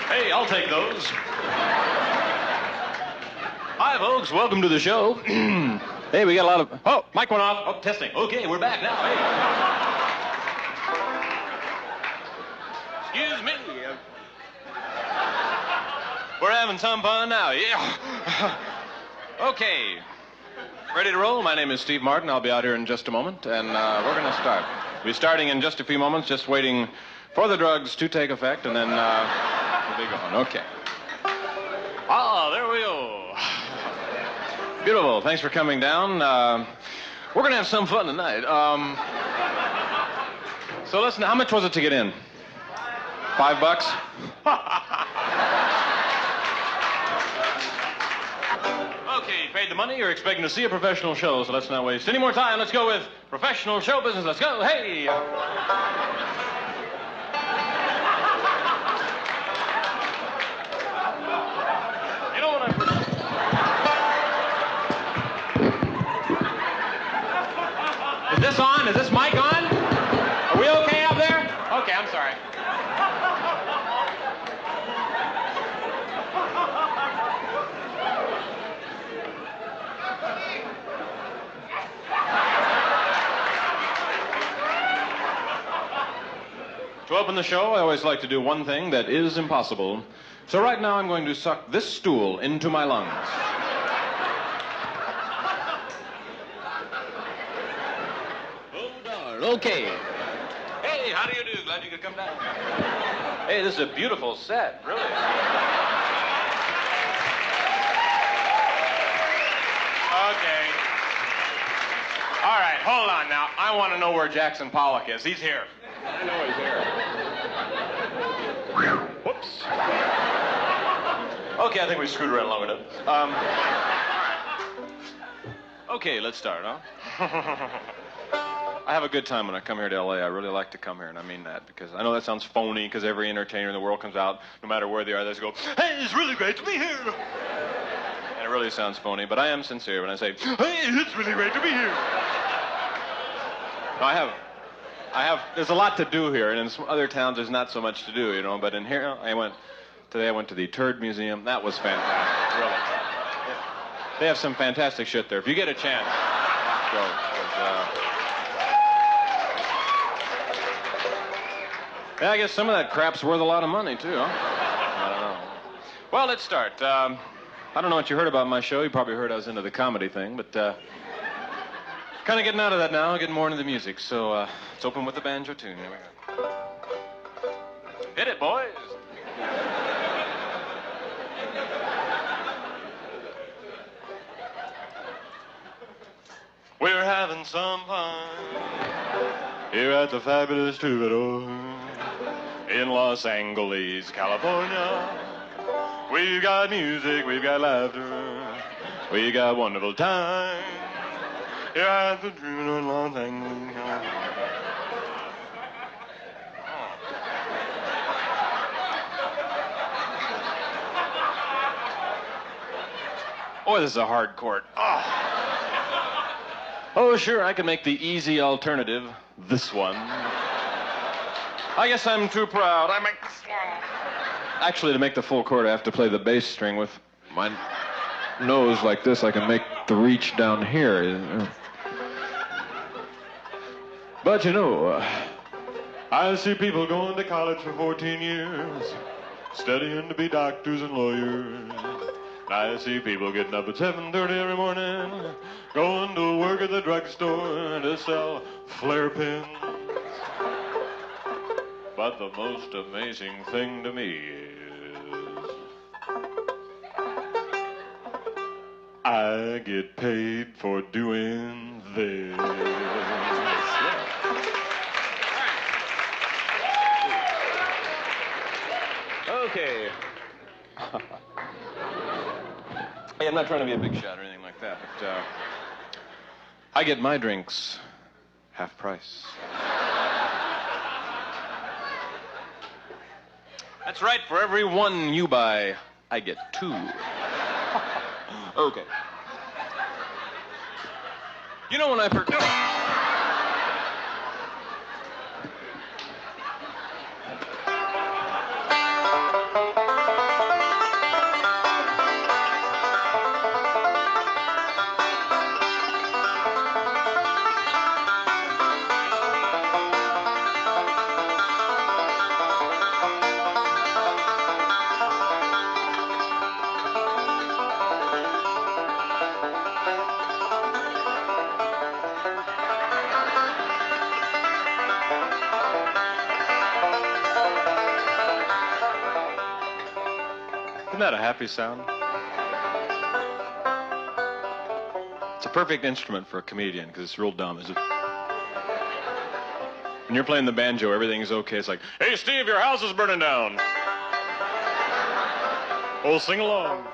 Hey, I'll take those. Hi, folks. Welcome to the show. Hey, we got a lot of... Oh, mic went off. Oh, testing. Okay, we're back now. Hey. Excuse me. We're having some fun now. Yeah. Okay. Ready to roll? My name is Steve Martin. I'll be out here in just a moment, and we're going to start. We'll be starting in just a few moments, just waiting for the drugs to take effect, and then... we'll be going. Okay. Ah, there we go. Beautiful. Thanks for coming down. We're going to have some fun tonight. So listen, how much was it to get in? $5? Okay, you paid the money. You're expecting to see a professional show, so let's not waste any more time. Let's go with professional show business. Let's go. Hey! Is this on? Is this mic on? Are we okay up there? Okay, I'm sorry. To open the show, I always like to do one thing that is impossible. So right now I'm going to suck this stool into my lungs. Okay. Hey, how do you do? Glad you could come down. Hey, this is a beautiful set, really. Okay. All right, hold on now. I want to know where Jackson Pollock is. He's here. I know he's here. Whoops. Okay, I think we screwed around long enough. Okay, let's start, huh? I have a good time when I come here to L.A. I really like to come here, and I mean that, because I know that sounds phony, because every entertainer in the world comes out, no matter where they are, they just go, hey, it's really great to be here. And it really sounds phony, but I am sincere when I say, hey, it's really great to be here. No, I have, there's a lot to do here, and in some other towns there's not so much to do, you know, but in here, today I went to the Turd Museum. That was fantastic, really. They have some fantastic shit there. If you get a chance, go. Yeah, I guess some of that crap's worth a lot of money, too, huh? I don't know. Well, let's start. I don't know what you heard about my show. You probably heard I was into the comedy thing, but kind of getting out of that now, getting more into the music. So let's open with the banjo tune. Here we go. Hit it, boys. We're having some fun here at the fabulous Troubadour in Los Angeles, California. We've got music, we've got laughter, we got wonderful time here at the Troubadour in Los Angeles. Boy, this is a hard chord. Oh, sure, I can make the easy alternative, this one. I guess I'm too proud. I make this one. Actually, to make the full chord, I have to play the bass string with my nose like this. I can make the reach down here. But, you know, I see people going to college for 14 years, studying to be doctors and lawyers. I see people getting up at 7:30 every morning, going to work at the drugstore to sell flare pins. But the most amazing thing to me is I get paid for doing this. Okay. Hey, I'm not trying to be a big shot or anything like that, but I get my drinks half price. That's right. For every one you buy, I get two. Okay. You know when I first... Isn't that a happy sound? It's a perfect instrument for a comedian because it's real dumb, isn't it? When you're playing the banjo, everything's okay. It's like, hey, Steve, your house is burning down. Oh, sing along.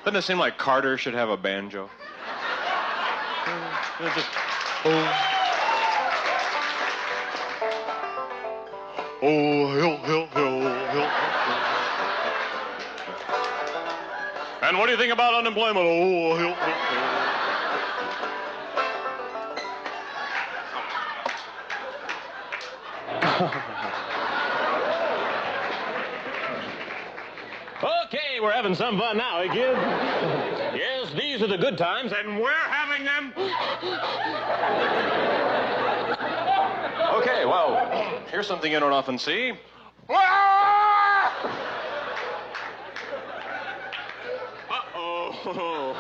Doesn't it seem like Carter should have a banjo? It's just, hill, hill, hill, hill. And what do you think about unemployment? Oh, hill, hill, hill. Okay, we're having some fun now, eh, kids? Yes, these are the good times, and we're having them. Okay, well, here's something you don't often see. Uh-oh.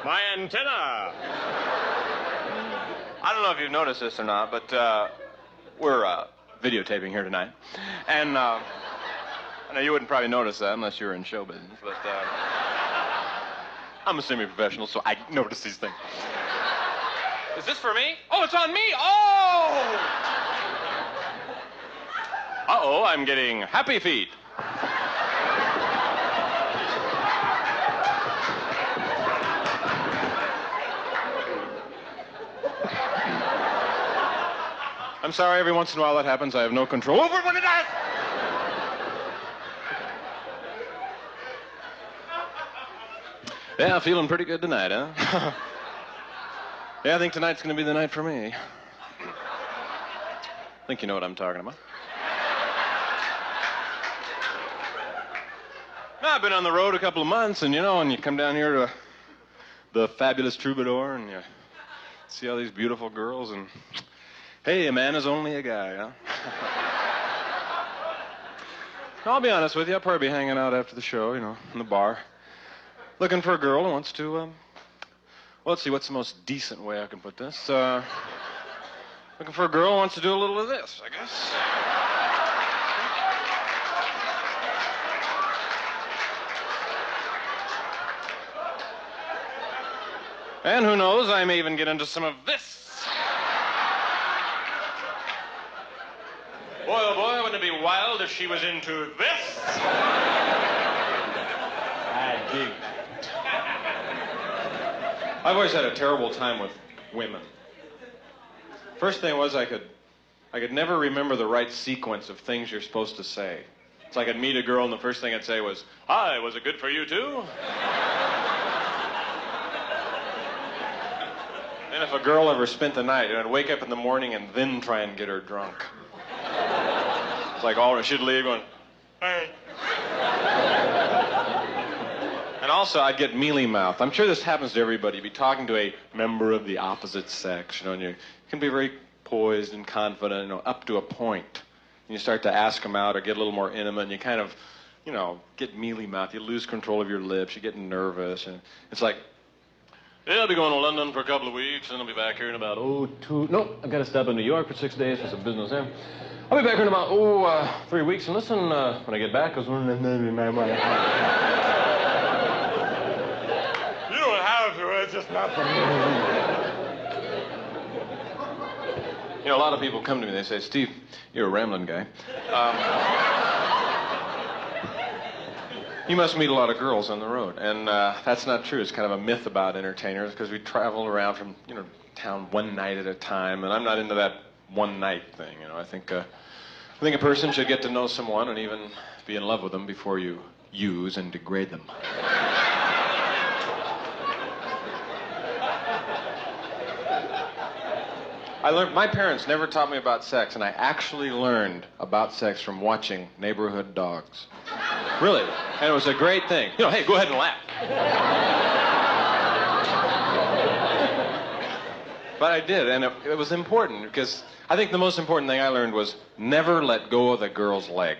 My antenna. I don't know if you've noticed this or not, but we're videotaping here tonight. And I know you wouldn't probably notice that unless you were in show business, but I'm a semi-professional, so I notice these things. Is this for me? Oh, it's on me! Oh! Uh-oh, I'm getting happy feet. I'm sorry, every once in a while that happens. I have no control over it when it does! Yeah, feeling pretty good tonight, huh? Yeah, I think tonight's going to be the night for me. I think you know what I'm talking about. No, I've been on the road a couple of months, and and you come down here to the fabulous Troubadour, and you see all these beautiful girls, and hey, a man is only a guy, huh? I'll be honest with you, I'll probably be hanging out after the show, in the bar, looking for a girl who wants to, well, let's see, what's the most decent way I can put this? Looking for a girl who wants to do a little of this, I guess. And who knows, I may even get into some of this. Boy, oh boy, wouldn't it be wild if she was into this? I dig that. I've always had a terrible time with women. First thing was I could never remember the right sequence of things you're supposed to say. It's like I'd meet a girl and the first thing I'd say was, "Hi, was it good for you too?" And if a girl ever spent the night, I'd wake up in the morning and then try and get her drunk. It's like she'd leave going, "Hey." And also, I'd get mealy mouth. I'm sure this happens to everybody. You'd be talking to a member of the opposite sex, and you can be very poised and confident, up to a point. you start to ask them out or get a little more intimate, and you kind of, get mealy mouth. You lose control of your lips. You get nervous, and it's like, yeah, I'll be going to London for a couple of weeks, and I'll be back here in about, nope, I've got to stop in New York for 6 days for some business there. I'll be back here in about, 3 weeks, and listen, when I get back, I was wondering, you don't have to, it's just not for me. A lot of people come to me, they say, Steve, you're a rambling guy. You must meet a lot of girls on the road. And that's not true. It's kind of a myth about entertainers because we travel around from, town one night at a time. And I'm not into that one night thing. I think a person should get to know someone and even be in love with them before you use and degrade them. My parents never taught me about sex, and I actually learned about sex from watching Neighborhood Dogs. Really. And it was a great thing. Hey, go ahead and laugh. But I did, and it was important, because I think the most important thing I learned was never let go of the girl's leg.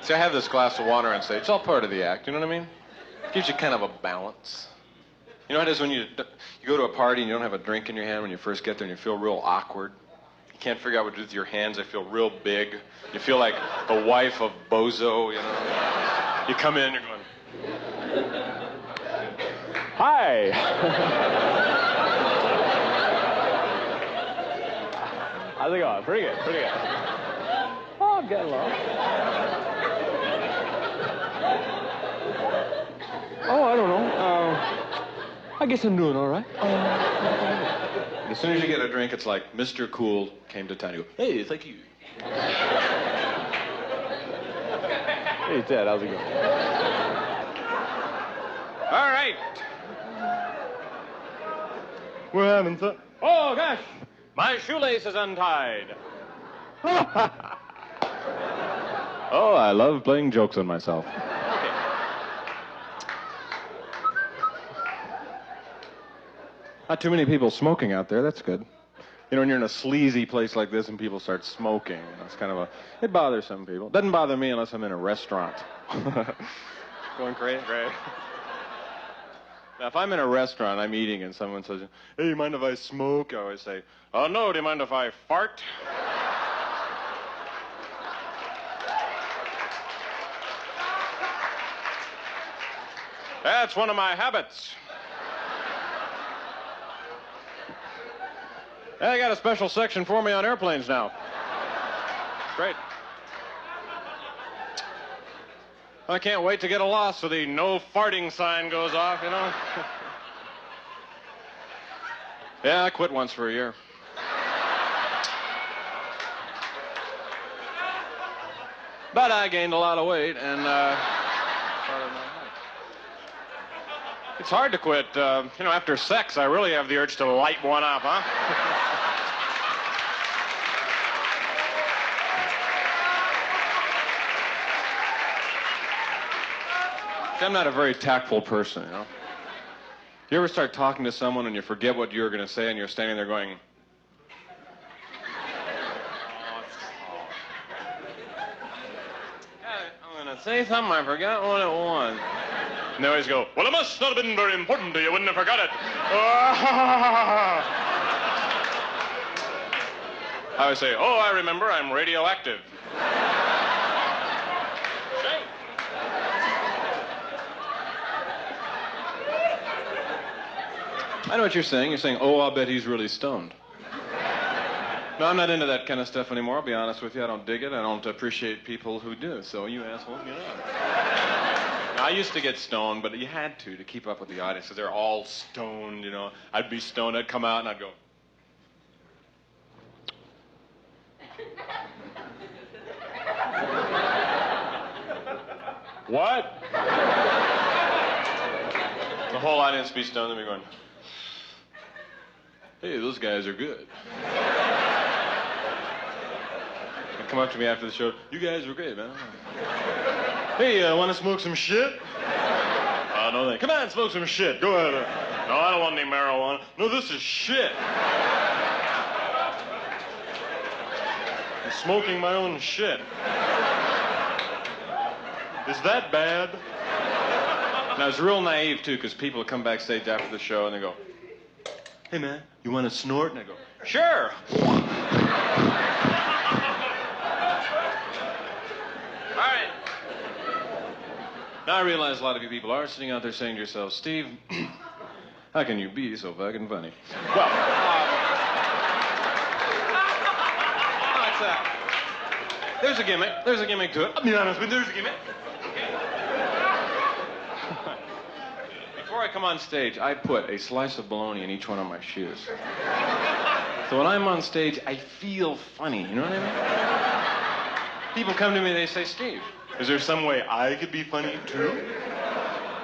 See, I have this glass of water on stage. It's all part of the act, you know what I mean? Gives you kind of a balance. You know how it is when you go to a party and you don't have a drink in your hand when you first get there and you feel real awkward? You can't figure out what to do with your hands. They feel real big. You feel like the wife of Bozo, You come in, you're going, hi. How's it going? Pretty good, pretty good. Oh, I'm getting along. Oh, I don't know. I guess I'm doing all right. As soon as you get a drink, it's like Mr. Cool came to town. You go, hey, thank you. Hey, Ted, how's it going? All right. We're having fun. Oh, gosh. My shoelace is untied. Oh, I love playing jokes on myself. Not too many people smoking out there. That's good. When you're in a sleazy place like this and people start smoking, it's kind of it bothers some people. It doesn't bother me unless I'm in a restaurant. Going crazy, great. Now, if I'm in a restaurant, I'm eating, and someone says, hey, you mind if I smoke? I always say, oh, no, do you mind if I fart? That's one of my habits. They got a special section for me on airplanes now. Great. I can't wait to get a loss so the no farting sign goes off, Yeah, I quit once for a year. But I gained a lot of weight, and it's hard to quit. After sex, I really have the urge to light one up, huh? I'm not a very tactful person, You ever start talking to someone and you forget what you were going to say and you're standing there going, I'm going to say something, I forgot what it was. And they always go, well, it must not have been very important to you, wouldn't have forgot it. I would say, oh, I remember, I'm radioactive. I know what you're saying. You're saying, oh, I'll bet he's really stoned. No, I'm not into that kind of stuff anymore. I'll be honest with you. I don't dig it. I don't appreciate people who do. So you assholes, get out. Now, I used to get stoned, but you had to keep up with the audience because they're all stoned, I'd be stoned. I'd come out and I'd go. What? The whole audience be stoned and be going, hey, those guys are good. They'd come up to me after the show, you guys were great, man. Hey, want to smoke some shit? No, thanks. Come on, smoke some shit. Go ahead. No, I don't want any marijuana. No, this is shit. I'm smoking my own shit. Is that bad? And I was real naive, too, because people come backstage after the show and they go, hey, man, you want to snort? And I go, sure. All right. Now I realize a lot of you people are sitting out there saying to yourselves, Steve, how can you be so fucking funny? Well, no, it's there's a gimmick. There's a gimmick to it. I'll be honest with you, there's a gimmick. Before I come on stage, I put a slice of bologna in each one of my shoes. So when I'm on stage, I feel funny. You know what I mean? People come to me, they say, Steve, is there some way I could be funny too?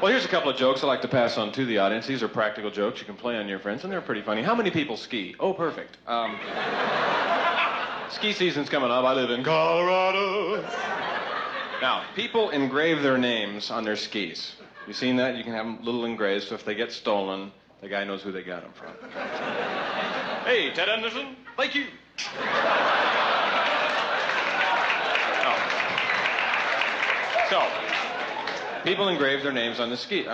Well, here's a couple of jokes I like to pass on to the audience. These are practical jokes you can play on your friends, and they're pretty funny. How many people ski? Oh, perfect. Ski season's coming up. I live in Colorado. Now, people engrave their names on their skis. You seen that? You can have them little engraved, so if they get stolen, the guy knows who they got them from. Hey, Ted Anderson, thank you. So, people engrave their names on their skis.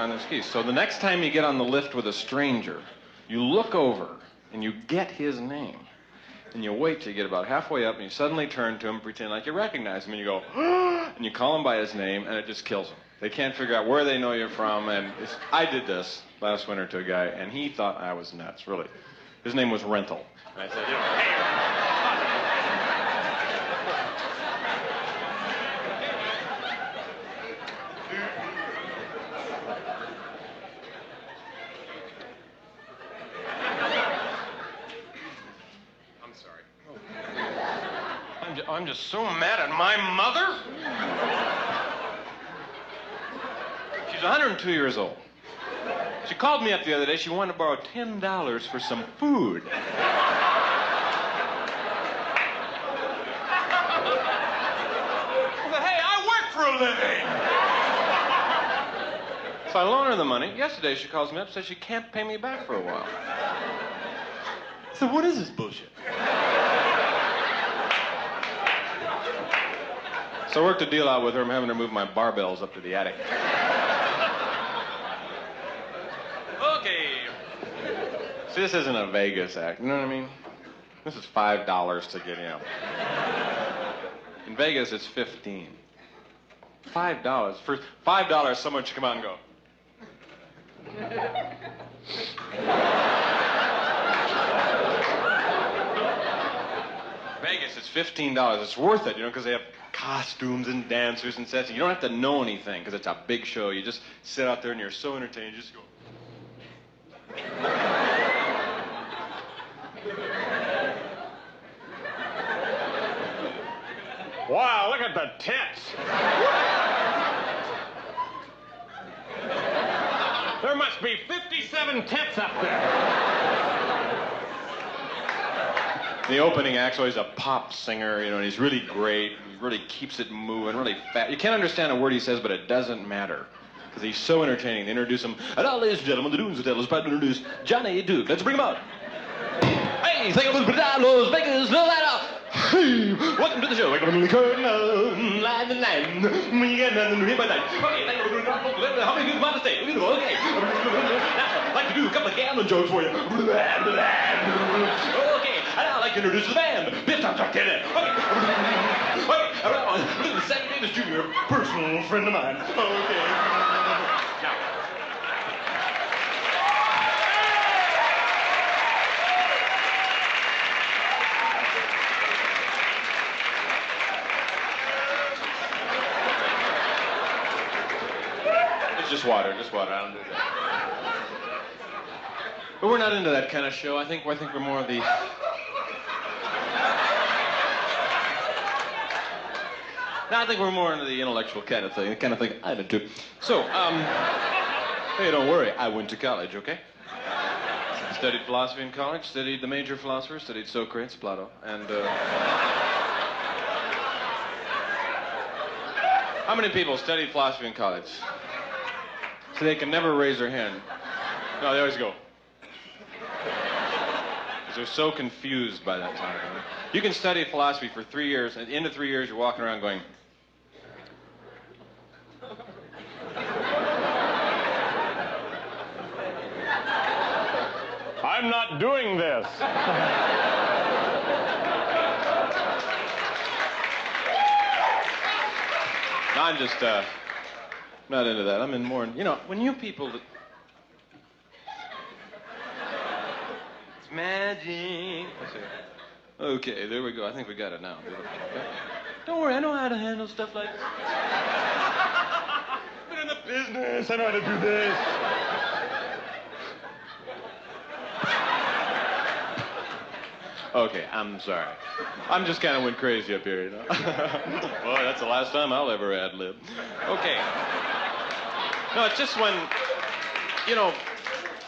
So the next time you get on the lift with a stranger, you look over and you get his name. And you wait till you get about halfway up and you suddenly turn to him, pretend like you recognize him, and you go, and you call him by his name, and it just kills them. They can't figure out where they know you from, and I did this last winter to a guy, and he thought I was nuts, really. His name was Rental. And I said, hey. I'm just so mad at my mother. She's 102 years old. She called me up the other day. She wanted to borrow $10 for some food. I said, hey, I work for a living. So I loaned her the money. Yesterday she calls me up and says she can't pay me back for a while. So what is this bullshit? So I worked a deal out with her. I'm having her move my barbells up to the attic. Okay. See, this isn't a Vegas act. You know what I mean? This is $5 to get in. In Vegas, it's $15. $5. For $5, someone should come out and go. Vegas, it's $15. It's worth it, you know, because they have costumes and dancers and sets. You don't have to know anything because it's a big show. You just sit out there and you're so entertained. You just go. Wow, look at the tits. There must be 57 tits up there. The opening act's always a pop singer, you know, and he's really great. He really keeps it moving, really fast. You can't understand a word he says, but it doesn't matter. Because he's so entertaining. They introduce him. And now, ladies and gentlemen, the Dunes Hotel is proud to introduce Johnny Duke. Let's bring him out. Hey, thank you, Los Vegas, no matter. Hey, welcome to the show. Welcome to the curtain, line the line. When you get nothing to hear by night. Okay, thank you. How many people want to stay? Okay. Now, I'd like to do a couple of gambling jokes for you. Okay, and I'd like to introduce the band. Biff Tom Chuck Taylor. Okay, Sammy Davis Jr., personal friend of mine. Okay. Now. It's just water. I don't do that. But we're not into that kind of show. I think we're more of the... No, I think we're more into the intellectual kind of thing, the kind of thing I'm into. So, hey, don't worry. I went to college, okay? Studied philosophy in college, studied the major philosophers, studied Socrates, Plato, and, How many people studied philosophy in college? So they can never raise their hand. No, they always go. because they're so confused by that time. You can study philosophy for 3 years, and at the end of 3 years, you're walking around going, I'm not doing this. No, I'm just not into that. I'm in more, when you people... It's magic. Okay, there we go. I think we got it now. Don't worry, I know how to handle stuff like this. I've been in the business. I know how to do this. Okay, I'm sorry. I'm just kind of went crazy up here, Boy, that's the last time I'll ever ad-lib. Okay. No, it's just when,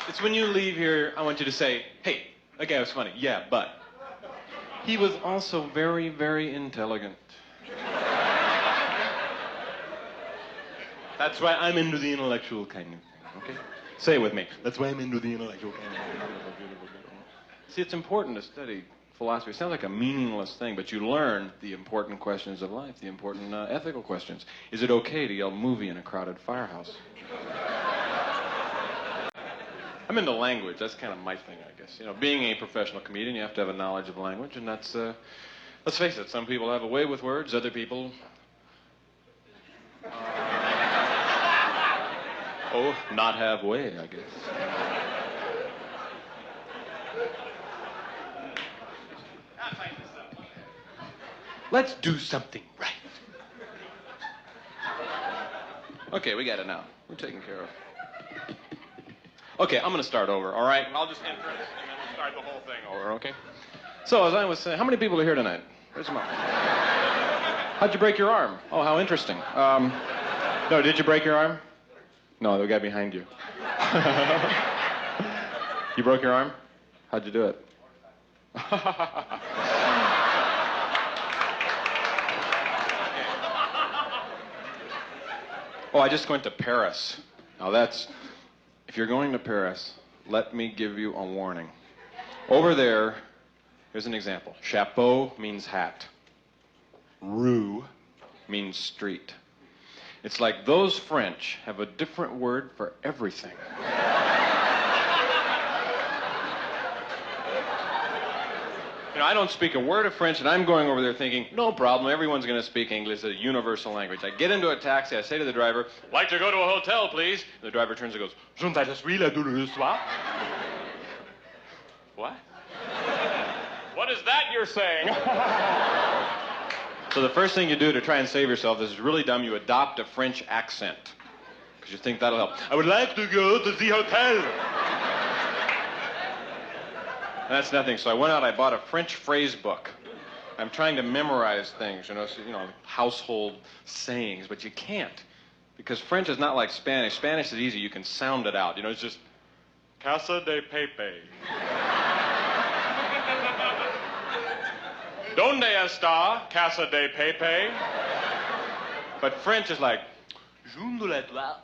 it's when you leave here, I want you to say, hey, that guy was funny. Yeah, but he was also very, very intelligent. That's why I'm into the intellectual kind of thing, okay? Say it with me. That's why I'm into the intellectual kind of thing. See, it's important to study philosophy. It sounds like a meaningless thing, but you learn the important questions of life, the important ethical questions. Is it okay to yell movie in a crowded firehouse? I'm into language. That's kind of my thing, I guess. Being a professional comedian, you have to have a knowledge of language, and that's, let's face it, some people have a way with words, other people... not have way, I guess. Let's do something right. Okay, we got it now. We're taken care of. Okay, I'm going to start over, all right? I'll just enter this, and then we'll start the whole thing over, okay? So, as I was saying, how many people are here tonight? Raise them up. How'd you break your arm? Oh, how interesting. No, did you break your arm? No, the guy behind you. You broke your arm? How'd you do it? Oh, I just went to Paris. Now that's... If you're going to Paris, let me give you a warning. Over there, here's an example. Chapeau means hat. Rue means street. It's like those French have a different word for everything. I don't speak a word of French, and I'm going over there thinking, no problem, everyone's going to speak English, it's a universal language. I get into a taxi, I say to the driver, like to go to a hotel, please. And the driver turns and goes, Je ne suis là tout le soir. What? What is that you're saying? So the first thing you do to try and save yourself, this is really dumb, you adopt a French accent. Because you think that'll help. I would like to go to the hotel. That's nothing. So I went out, I bought a French phrase book. I'm trying to memorize things, household sayings, but you can't. Because French is not like Spanish. Spanish is easy, you can sound it out. It's just, Casa de Pepe. Donde está Casa de Pepe? But French is like, Junde la toi.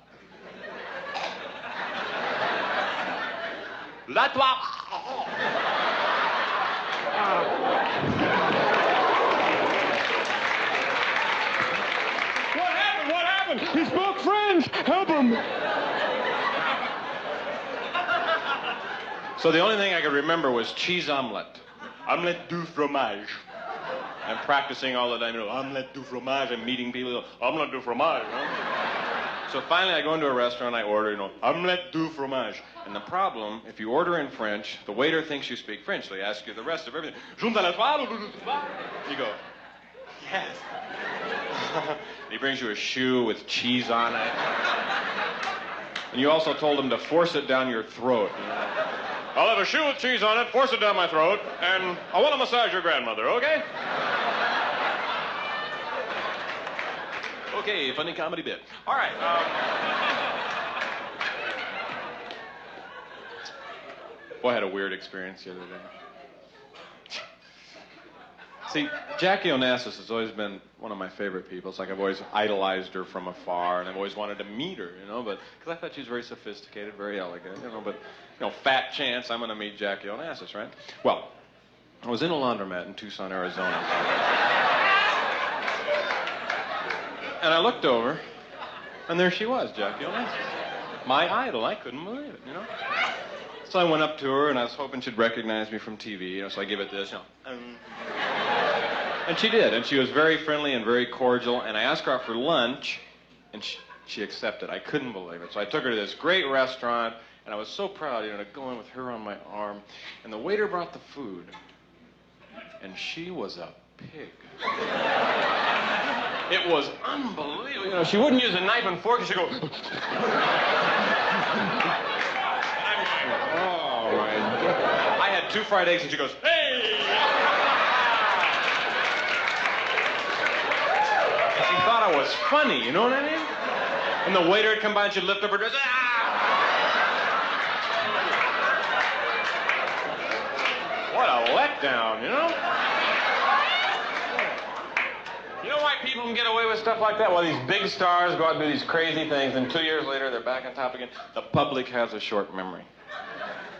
La toi. What happened? What happened? He spoke French. Help him. So the only thing I could remember was cheese omelette. Omelette du fromage. I'm practicing all the time. Omelette du fromage. I'm meeting people. Omelette du fromage. So finally, I go into a restaurant. I order, omelette du fromage. And the problem, if you order in French, the waiter thinks you speak French, so he asks you the rest of everything. You go, yes. He brings you a shoe with cheese on it. And you also told him to force it down your throat. I'll have a shoe with cheese on it, force it down my throat, and I want to massage your grandmother, okay? Okay, funny comedy bit. All right. Boy, I had a weird experience the other day. See, Jackie Onassis has always been one of my favorite people. It's like I've always idolized her from afar, and I've always wanted to meet her, you know, but because I thought she was very sophisticated, very elegant, you know, but, you know, fat chance I'm going to meet Jackie Onassis, right? Well, I was in a laundromat in Tucson, Arizona. And I looked over, and there she was, Jackie Onassis. My idol. I couldn't believe it, you know? So I went up to her, and I was hoping she'd recognize me from TV, you know, so I gave it this, you know. And she did, and she was very friendly and very cordial, and I asked her out for lunch, and she accepted. I couldn't believe it. So I took her to this great restaurant, and I was so proud, you know, to go in with her on my arm, and the waiter brought the food, and she was a pig. It was unbelievable. You know, she wouldn't use a knife and fork, and she'd go... Oh, my God. I had 2 fried eggs, and she goes, hey! And she thought I was funny, you know what I mean? And the waiter would come by, and she'd lift up her dress, What a letdown, you know? You know why people can get away with stuff like that? Well, these big stars go out and do these crazy things, and 2 years later, they're back on top again. The public has a short memory.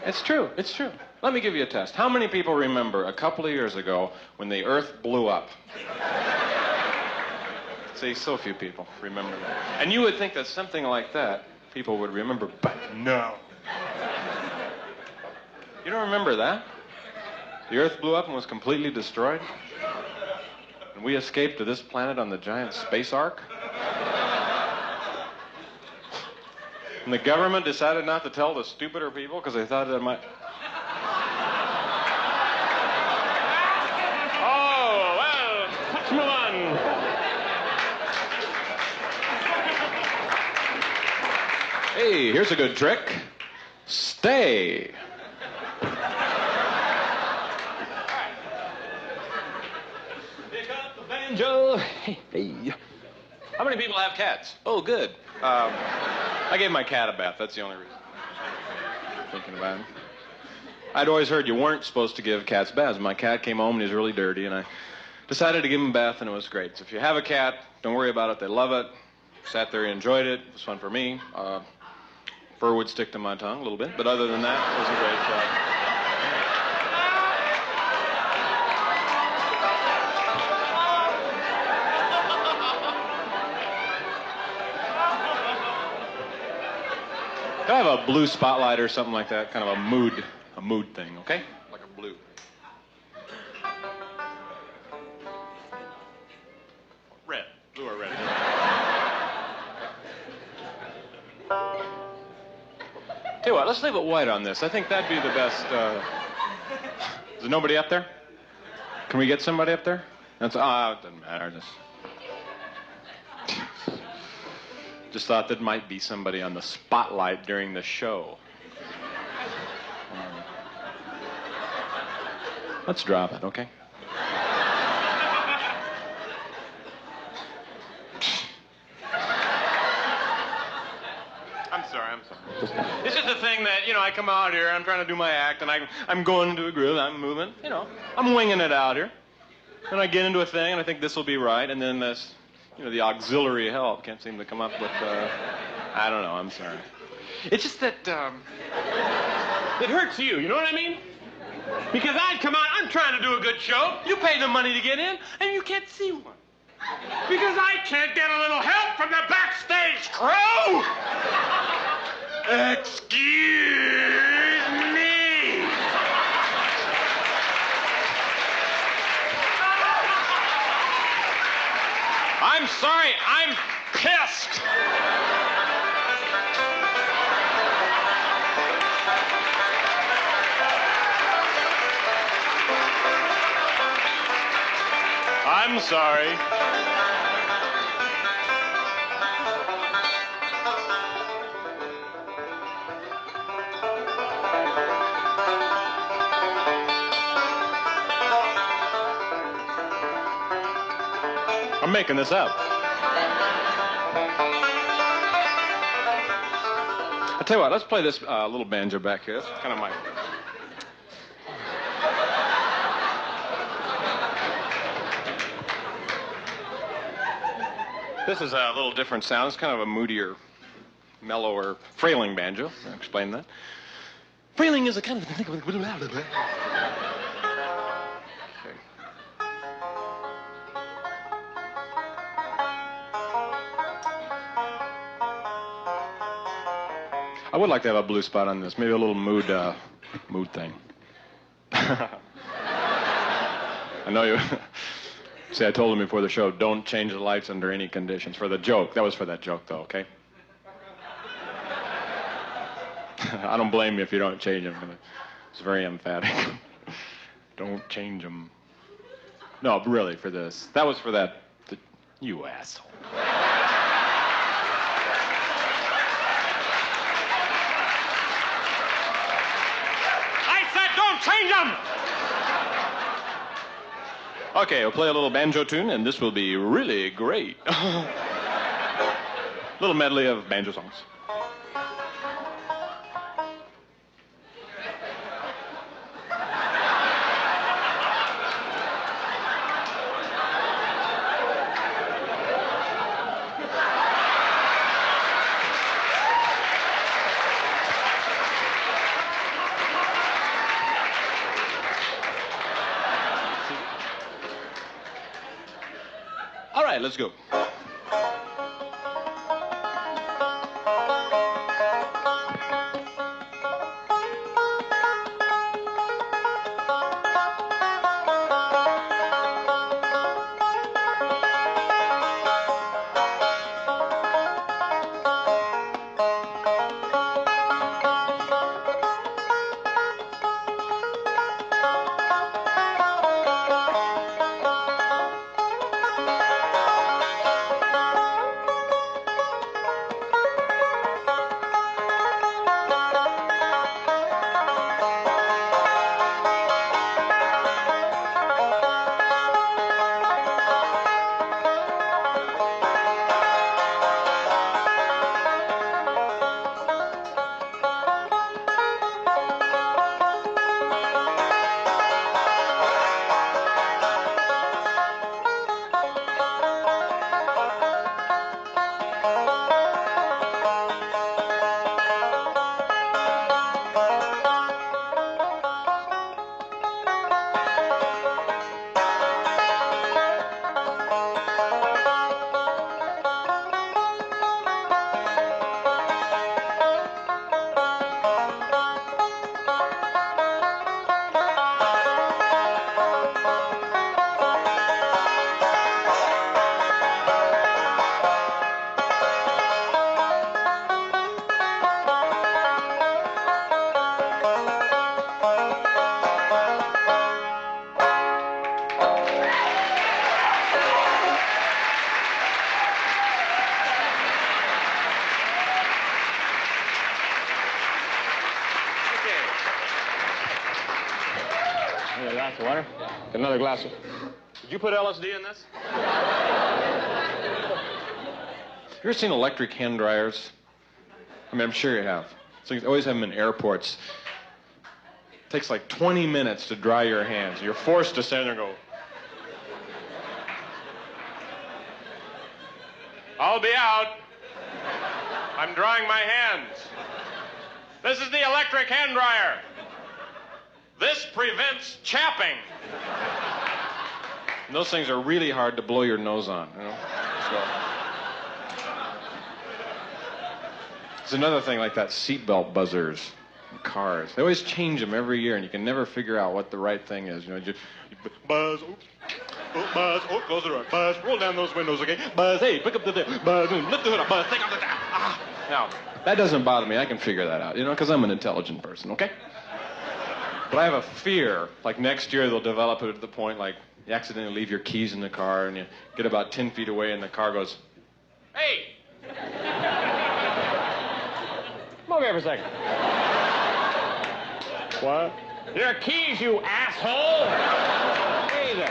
It's true. It's true. Let me give you a test. How many people remember a couple of years ago when the Earth blew up? See, so few people remember that. And you would think that something like that people would remember, but no. You don't remember that? The Earth blew up and was completely destroyed? And we escaped to this planet on the giant space ark? And the government decided not to tell the stupider people because they thought it might... Oh, well, let's move on. Hey, here's a good trick. Stay. Pick up the banjo. Hey. How many people have cats? Oh, good. I gave my cat a bath. That's the only reason. Thinking about it. I'd always heard you weren't supposed to give cats baths. My cat came home and he was really dirty, and I decided to give him a bath, and it was great. So if you have a cat, don't worry about it. They love it. Sat there, he enjoyed it. It was fun for me. Fur would stick to my tongue a little bit, but other than that, it was a great job. Can I have a blue spotlight or something like that? Kind of a mood thing, okay? Like a blue. Red. Blue or red. Tell you what, let's leave it white on this. I think that'd be the best. Is there nobody up there? Can we get somebody up there? That's, it doesn't matter. Just thought there might be somebody on the spotlight during the show. Let's drop it, okay? I'm sorry. It's just a thing that, you know, I come out here, I'm trying to do my act, and I'm going into a groove, I'm moving, you know, I'm winging it out here. And I get into a thing, and I think this will be right, and then this, you know, the auxiliary help can't seem to come up with, I don't know, I'm sorry. It's just that, it hurts you know what I mean? Because I'd come out, I'm trying to do a good show, you pay the money to get in, and you can't see one. Because I can't get a little help from the backstage crew! Excuse me! I'm sorry, I'm pissed! I'm sorry. I'm making this up. I'll tell you what, let's play this little banjo back here. That's kind of my... This is a little different sound. It's kind of a moodier, mellower, frailing banjo. I'll explain that. Frailing is a kind of... Okay. I would like to have a blue spot on this. Maybe a little mood thing. I know you... See, I told him before the show, don't change the lights under any conditions. For the joke. That was for that joke, though, okay? I don't blame you if you don't change them. It's very emphatic. Don't change them. No, really, for this. That was for that... You asshole. I said don't change them! Okay, we'll play a little banjo tune, and this will be really great. Little medley of banjo songs. All right, let's go. Another glass of water? Another glass of... Did you put LSD in this? You ever seen electric hand dryers? I mean, I'm sure you have. So you always have them in airports. It takes like 20 minutes to dry your hands. You're forced to stand there and go... I'll be out. I'm drying my hands. This is the electric hand dryer. This prevents chapping. And those things are really hard to blow your nose on, you know? So. There's another thing like that, seatbelt buzzers in cars. They always change them every year, and you can never figure out what the right thing is. You know, you buzz, oops, oh, buzz, oh, close the door, buzz, roll down those windows, okay? Buzz, hey, pick up the buzz, lift the hood up, buzz, take off the top. Ah. Now, that doesn't bother me. I can figure that out, you know, because I'm an intelligent person, okay? But I have a fear, like next year they'll develop it to the point, like, you accidentally leave your keys in the car, and you get about 10 feet away, and the car goes, hey! Come over here for a second. What? Your keys, you asshole! Jesus.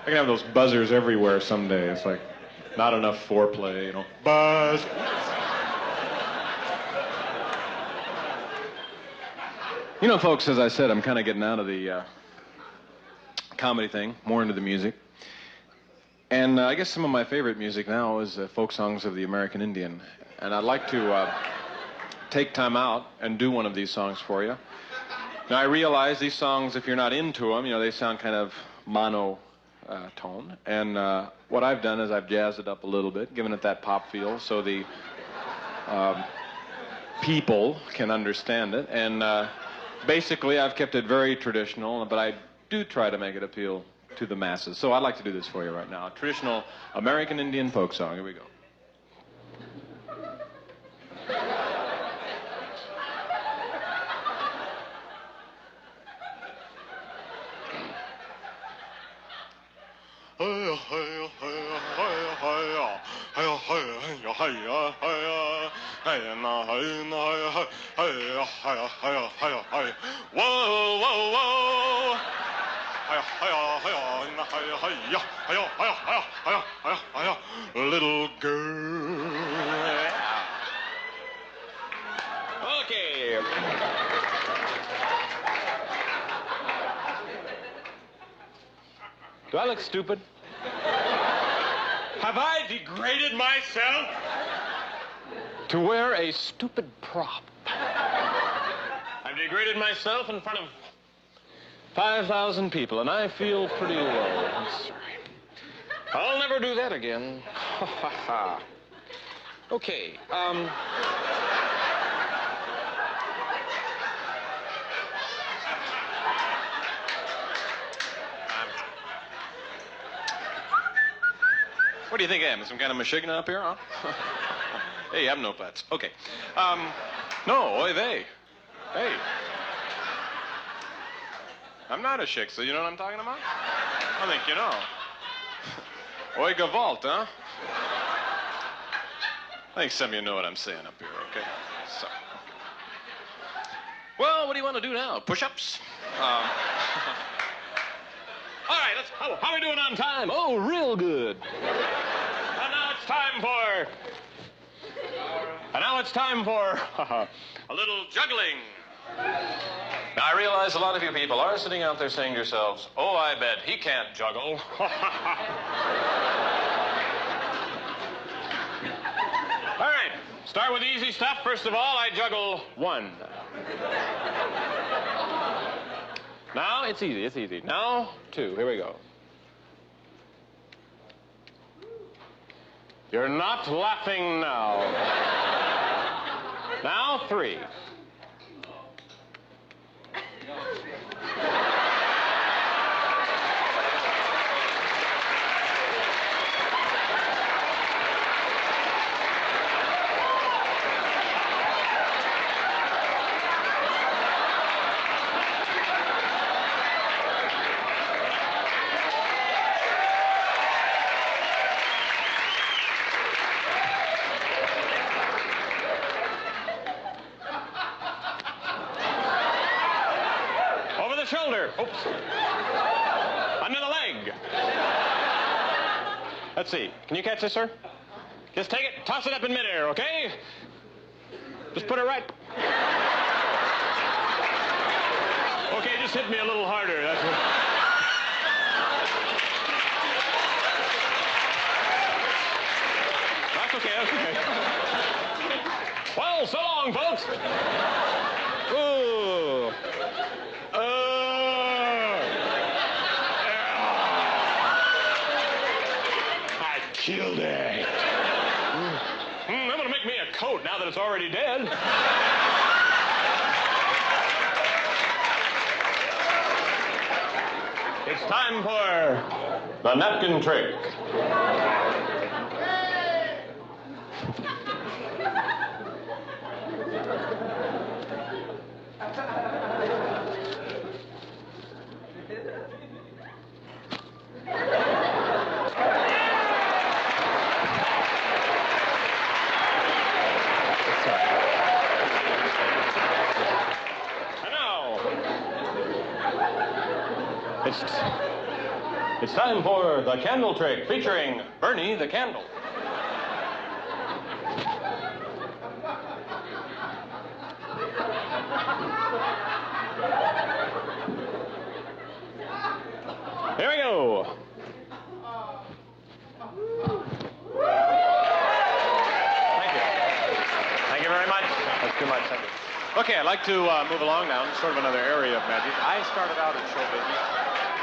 I can have those buzzers everywhere someday. It's like, not enough foreplay, you know. Buzz! You know, folks, as I said, I'm kind of getting out of the comedy thing, more into the music. And I guess some of my favorite music now is folk songs of the American Indian. And I'd like to take time out and do one of these songs for you. Now, I realize these songs, if you're not into them, they sound kind of monotone. And what I've done is I've jazzed it up a little bit, given it that pop feel, so the people can understand it. And basically, I've kept it very traditional, but I do try to make it appeal to the masses. So I'd like to do this for you right now. A traditional American Indian folk song. Here we go. Whoa, whoa, whoa. Little girl. Okay. Do I look stupid? Have I degraded myself to wear a stupid prop? I've degraded myself in front of 5,000 people, and I feel pretty low. I'm sorry. I'll never do that again. Ha, ha, ha. Okay, what do you think I am? Some kind of machigna up here, huh? Hey, I'm no pets. Okay. No, oy vey. Hey. I'm not a chick, so you know what I'm talking about? I think you know. Oy gavalt, huh? I think some of you know what I'm saying up here, okay? So. Well, what do you want to do now? Push-ups? All right, how are we doing on time? Oh, real good. And now it's time for a little juggling. Now, I realize a lot of you people are sitting out there saying to yourselves, oh, I bet he can't juggle. All right, start with the easy stuff. First of all, I juggle one. Now, it's easy. Now, two. Here we go. You're not laughing now. Now, three. Shoulder. Oops. Under the leg. Let's see. Can you catch this, sir? Just take it, toss it up in midair, okay? Just put it right. Okay, just hit me a little harder. That's what... That's okay. Well, so long, folks. Ooh. Killed it. I'm going to make me a coat now that it's already dead. It's time for the napkin trick. It's time for the candle trick, featuring Bernie the Candle. Here we go. Okay, I'd like to move along now. It's sort of another area of magic. I started out in show business,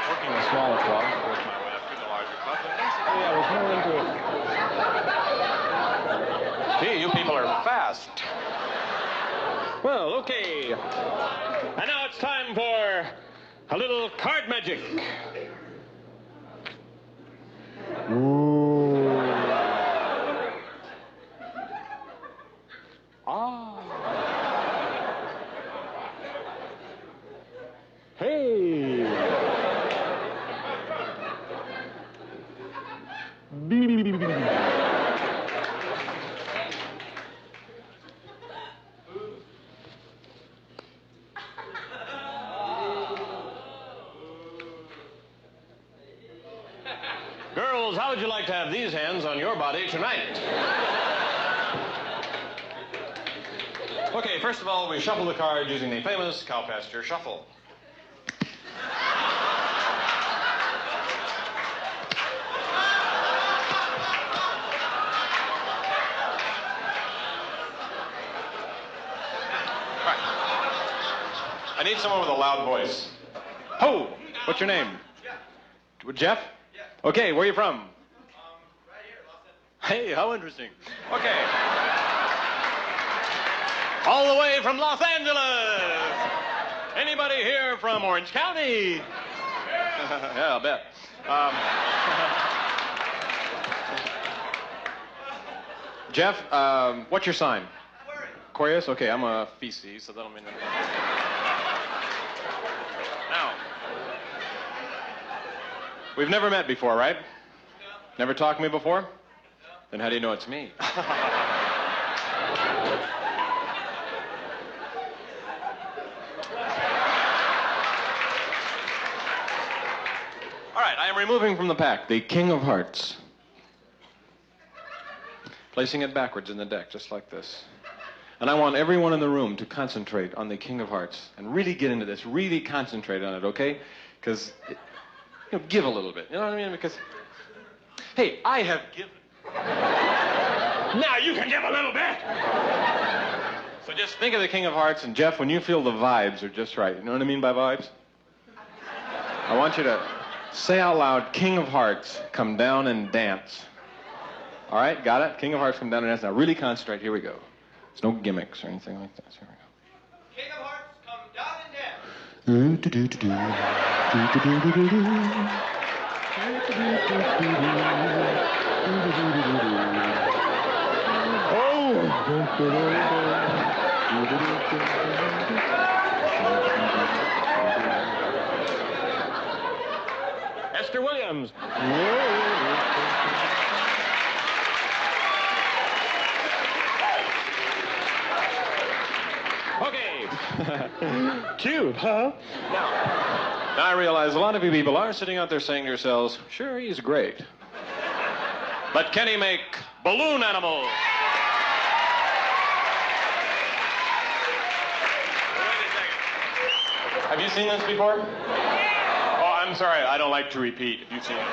working the smaller clubs, worked my way up to the larger clubs, and basically I was more into it. Gee, you people are fast. Well, okay. And now it's time for a little card magic. Ooh. Ah. Hey. Girls, how would you like to have these hands on your body tonight? Okay, first of all, we shuffle the cards using the famous cow pasture shuffle. Right. I need someone with a loud voice. Ho! What's your name? Jeff. Jeff? Yeah. Okay, where are you from? Right here, Los Angeles. Hey, how interesting. Okay. All the way from Los Angeles. Anybody here from Orange County? Yeah, I'll bet. Jeff, what's your sign? Aquarius? Okay, I'm a feces, so that'll mean that. Now, we've never met before, right? No. Never talked to me before? No. Then how do you know it's me? All right, I am removing from the pack the King of Hearts. Placing it backwards in the deck, just like this. And I want everyone in the room to concentrate on the King of Hearts and really get into this, really concentrate on it, okay? Because, give a little bit, you know what I mean? Because, hey, I have given. Now you can give a little bit. So just think of the King of Hearts, and Jeff, when you feel the vibes are just right, you know what I mean by vibes? I want you to say out loud, King of Hearts, come down and dance. All right, got it? King of Hearts, come down and dance. Now really concentrate, here we go. There's no gimmicks or anything like this. Here we go. King of Hearts, come down and dance. Esther Williams. Okay. Cute, huh? Now I realize a lot of you people are sitting out there saying to yourselves, sure, he's great. But can he make balloon animals? Wait a second. Have you seen this before? Oh, I'm sorry, I don't like to repeat if you've seen it.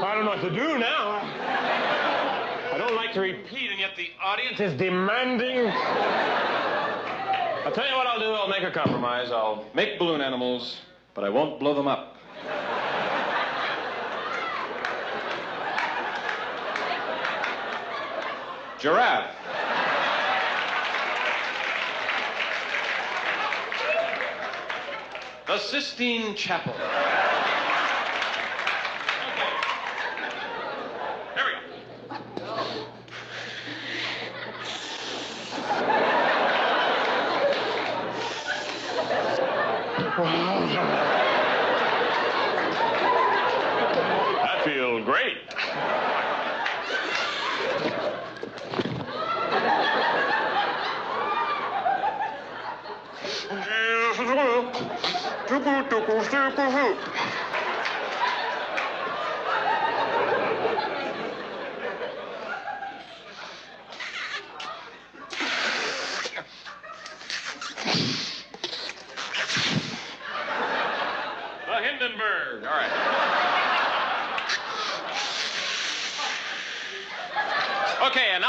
I don't know what to do now. I don't like to repeat, and yet the audience is demanding. I'll tell you what I'll do. I'll make a compromise. I'll make balloon animals, but I won't blow them up. Giraffe. The Sistine Chapel. I feel great. Hindenburg. All right.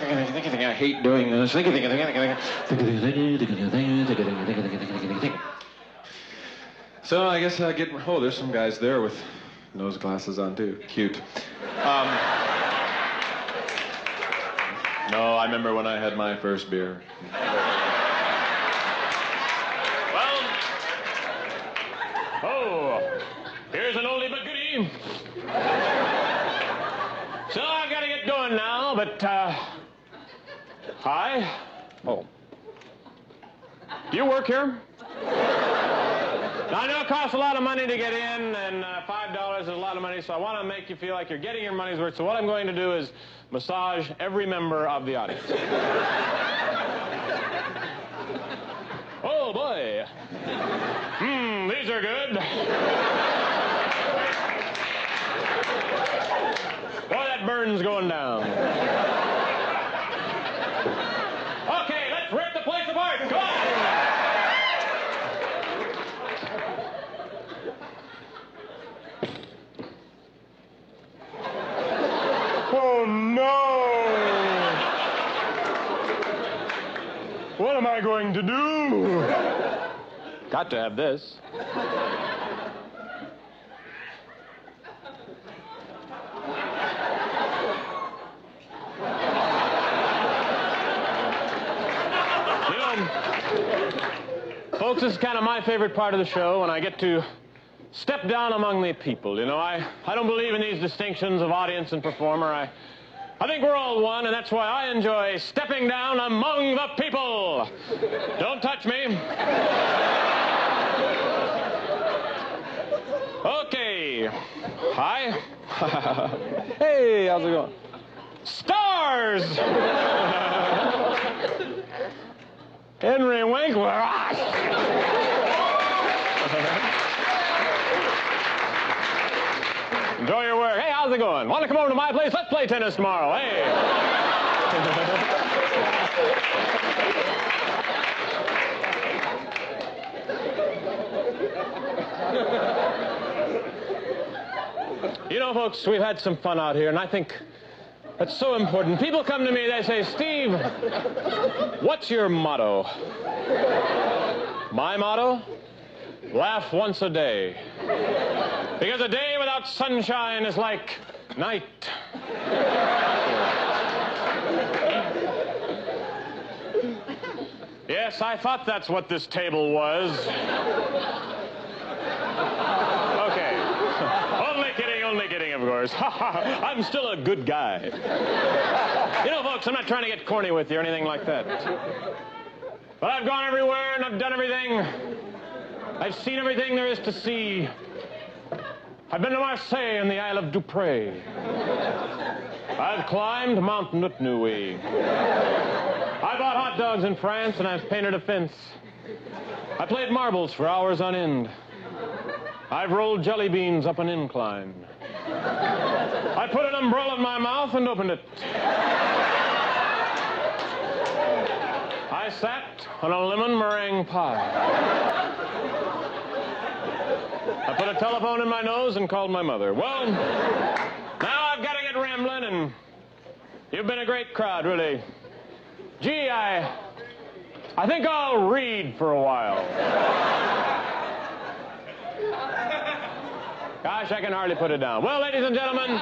I hate doing this. So I guess I get... Oh, there's some guys there with nose glasses on, too. Cute. No, I remember when I had my first beer. Well... Oh, here's an oldie but goodie. So I've got to get going now, but, Hi. Oh. Do you work here? Now, I know it costs a lot of money to get in, and $5 is a lot of money, so I want to make you feel like you're getting your money's worth. So what I'm going to do is massage every member of the audience. Oh, boy. These are good. Boy, that burn's going down. Okay, let's rip the place apart. Go on! Oh, no! What am I going to do? Got to have this. You know, folks, this is kind of my favorite part of the show, when I get to step down among the people. You know, I don't believe in these distinctions of audience and performer. I think we're all one, and that's why I enjoy stepping down among the people. Don't touch me. Okay. Hi. Hey, how's it going? Stars! Henry Winkler. Enjoy your work. Hey, how's it going? Want to come over to my place? Let's play tennis tomorrow. Hey. You know, folks, we've had some fun out here, and I think that's so important. People come to me, they say, Steve, what's your motto? My motto? Laugh once a day. Because a day without sunshine is like night. Yes, I thought that's what this table was. Okay. Only kidding, of course. I'm still a good guy. You know, folks, I'm not trying to get corny with you or anything like that. But I've gone everywhere and I've done everything. I've seen everything there is to see. I've been to Marseille and the Isle of Dupré. I've climbed Mount Nutnui. I bought hot dogs in France and I've painted a fence. I played marbles for hours on end. I've rolled jelly beans up an incline. I put an umbrella in my mouth and opened it. I sat on a lemon meringue pie. I put a telephone in my nose and called my mother. Well, now I've got to get rambling, and you've been a great crowd, really. Gee, I think I'll read for a while. Gosh, I can hardly put it down. Well, ladies and gentlemen,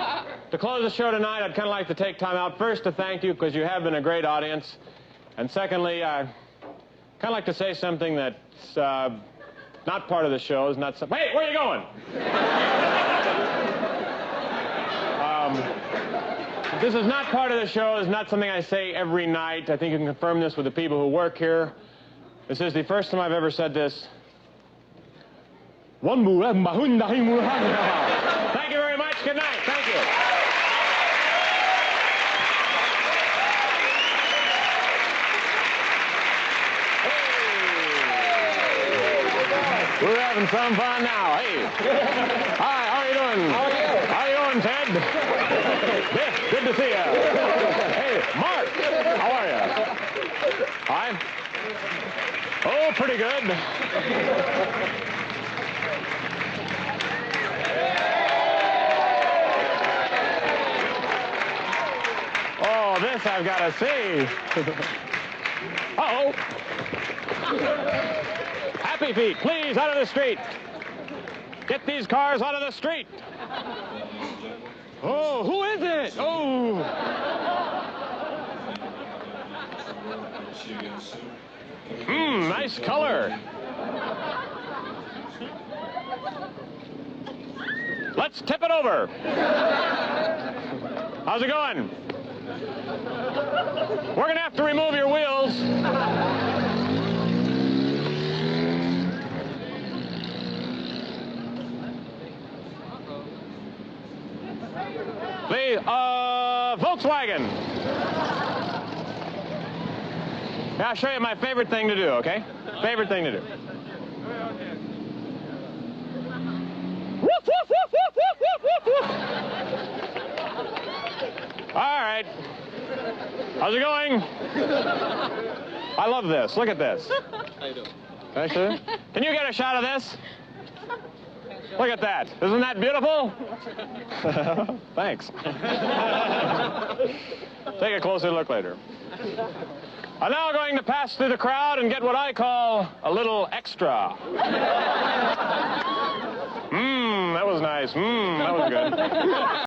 to close the show tonight, I'd kind of like to take time out first to thank you because you have been a great audience. And secondly, I'd kind of like to say something that's not part of the show. Is not. Hey, where are you going? This is not part of the show. It's not something I say every night. I think you can confirm this with the people who work here. This is the first time I've ever said this. Thank you very much. Good night. Thank you. We're having some fun now. Hey. Hi, how are you doing? How are you? How are you doing, Ted? Biff, good to see you. Hey, Mark, how are you? Hi. Oh, pretty good. Oh, this I've got to see. Uh-oh. Happy Feet, please, out of the street. Get these cars out of the street. Oh, who is it? Oh. Nice color. Let's tip it over. How's it going? We're going to have to remove your wheels. The Volkswagen. Yeah, I'll show you my favorite thing to do, okay? Favorite thing to do. Woof, woof, woof, woof, woof, woof, woof. All right. How's it going? I love this. Look at this. How you doing? Can I show you? Can you get a shot of this? Look at that. Isn't that beautiful? Thanks. Take a closer look later. I'm now going to pass through the crowd and get what I call a little extra. That was nice. That was good.